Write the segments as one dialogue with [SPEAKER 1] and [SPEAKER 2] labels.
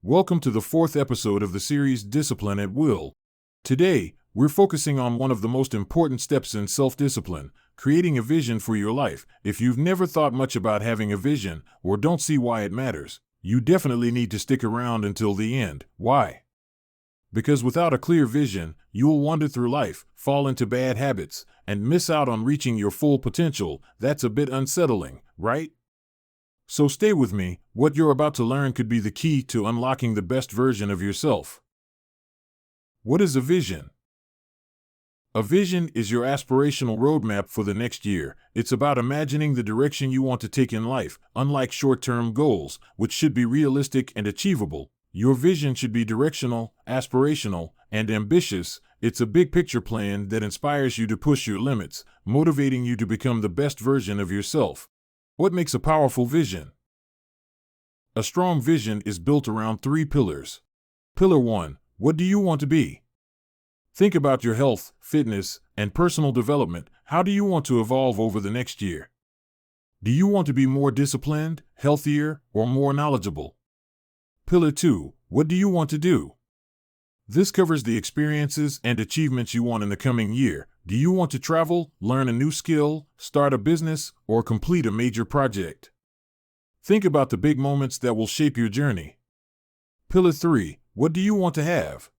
[SPEAKER 1] Welcome to the fourth episode of the series Discipline at Will. Today, we're focusing on one of the most important steps in self-discipline, creating a vision for your life. If you've never thought much about having a vision or don't see why it matters, you definitely need to stick around until the end. Why? Because without a clear vision, you'll wander through life, fall into bad habits, and miss out on reaching your full potential. That's a bit unsettling, right? So stay with me. What you're about to learn could be the key to unlocking the best version of yourself. What is a vision? A vision is your aspirational roadmap for the next year. It's about imagining the direction you want to take in life. Unlike short-term goals, which should be realistic and achievable, your vision should be directional, aspirational, and ambitious. It's a big-picture plan that inspires you to push your limits, motivating you to become the best version of yourself. What makes a powerful vision? A strong vision is built around three pillars. Pillar 1. What do you want to be? Think about your health, fitness, and personal development. How do you want to evolve over the next year? Do you want to be more disciplined, healthier, or more knowledgeable? Pillar 2. What do you want to do? This covers the experiences and achievements you want in the coming year. Do you want to travel, learn a new skill, start a business, or complete a major project? Think about the big moments that will shape your journey. Pillar 3. What do you want to have?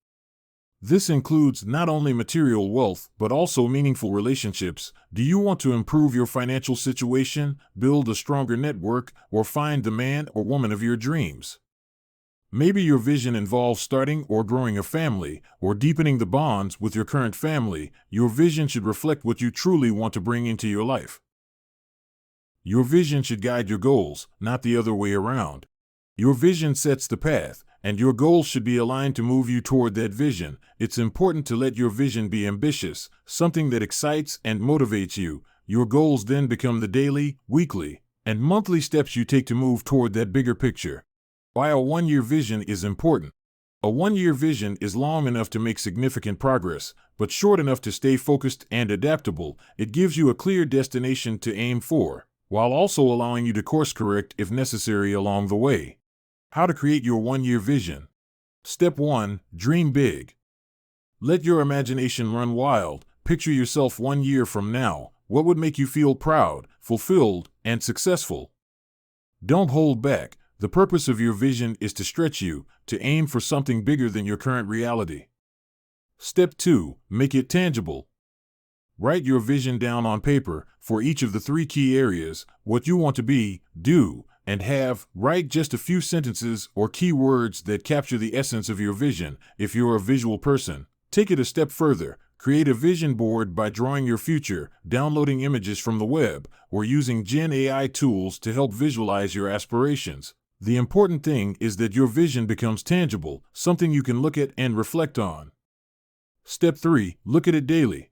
[SPEAKER 1] This includes not only material wealth, but also meaningful relationships. Do you want to improve your financial situation, build a stronger network, or find the man or woman of your dreams? Maybe your vision involves starting or growing a family, or deepening the bonds with your current family. Your vision should reflect what you truly want to bring into your life. Your vision should guide your goals, not the other way around. Your vision sets the path, and your goals should be aligned to move you toward that vision. It's important to let your vision be ambitious, something that excites and motivates you. Your goals then become the daily, weekly, and monthly steps you take to move toward that bigger picture. Why a one-year vision is important. A one-year vision is long enough to make significant progress, but short enough to stay focused and adaptable. It gives you a clear destination to aim for, while also allowing you to course correct if necessary along the way. How to create your one-year vision. Step 1. Dream big. Let your imagination run wild. Picture yourself 1 year from now. What would make you feel proud, fulfilled, and successful? Don't hold back. The purpose of your vision is to stretch you, to aim for something bigger than your current reality. Step 2. Make it tangible. Write your vision down on paper for each of the three key areas: what you want to be, do, and have. Write just a few sentences or key words that capture the essence of your vision. If you're a visual person, take it a step further. Create a vision board by drawing your future, downloading images from the web, or using Gen AI tools to help visualize your aspirations. The important thing is that your vision becomes tangible, something you can look at and reflect on. Step 3. Look at it daily.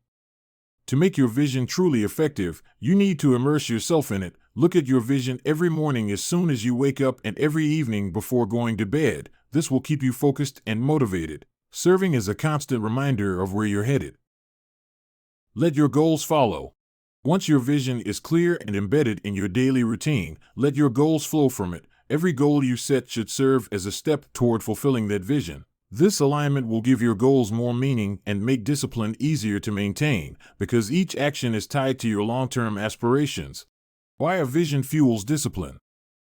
[SPEAKER 1] To make your vision truly effective, you need to immerse yourself in it. Look at your vision every morning as soon as you wake up and every evening before going to bed. This will keep you focused and motivated, serving as a constant reminder of where you're headed. Let your goals follow. Once your vision is clear and embedded in your daily routine, let your goals flow from it. Every goal you set should serve as a step toward fulfilling that vision. This alignment will give your goals more meaning and make discipline easier to maintain, because each action is tied to your long-term aspirations. Why a vision fuels discipline?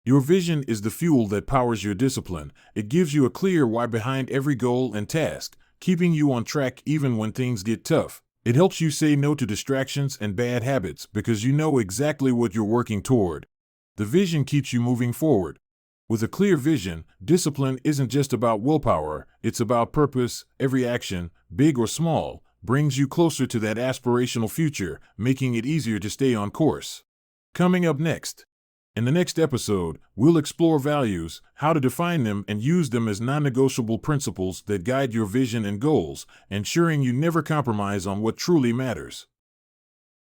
[SPEAKER 1] Your vision is the fuel that powers your discipline. It gives you a clear why behind every goal and task, keeping you on track even when things get tough. It helps you say no to distractions and bad habits because you know exactly what you're working toward. The vision keeps you moving forward. With a clear vision, discipline isn't just about willpower, it's about purpose. Every action, big or small, brings you closer to that aspirational future, making it easier to stay on course. Coming up next. In the next episode, we'll explore values, how to define them and use them as non-negotiable principles that guide your vision and goals, ensuring you never compromise on what truly matters.